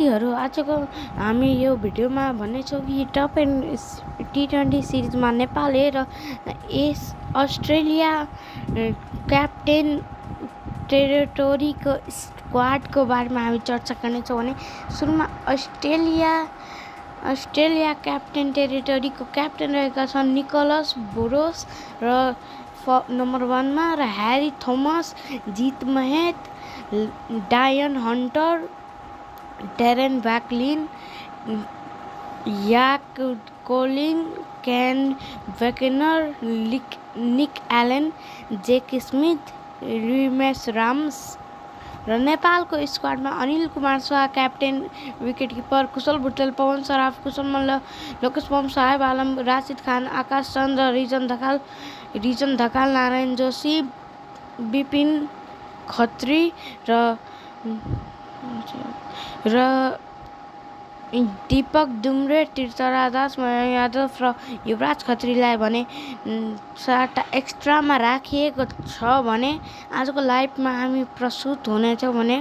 साथीहरू आजको हामी यो भिडियोमा भन्नेछौँ कि टप T20 सिरिजमा नेपाल र अस्ट्रेलिया क्याप्टेन टेरिटोरीको स्क्वाडको बारेमा हामी चर्चा गर्नेछौँ। भने सुरुमा अस्ट्रेलिया क्याप्टेन टेरिटोरीको क्याप्टेन रहेका छन् निकोलस बुरोस र नम्बर 1 मा र ह्यारी थोमस, जित महेत, डायन हन्टर, टेरेन ब्याकलिन, याक कोलिन, केन वेकेनर, निक एलेन, जेक स्मिथ, रिमेश राम्स र नेपालको स्क्वाडमा अनिल कुमार शाह क्याप्टेन, विकेटकिपर कुशल भुटेल, पवन सराफ, कुशल मल्ल, लोकेश बम, साहेब आलम, राशिद खान, आकाश चन्द, रिजन ढकाल, नारायण जोशी, विपिन खत्री र दीपक दुम्रे, तीर्थराज दास, मयंक यादव र युवराज खत्रीलाई भने 4टा एक्स्ट्रामा राखिएको छ। भने आजको लाइभमा हामी प्रस्तुत हुनेछौँ भने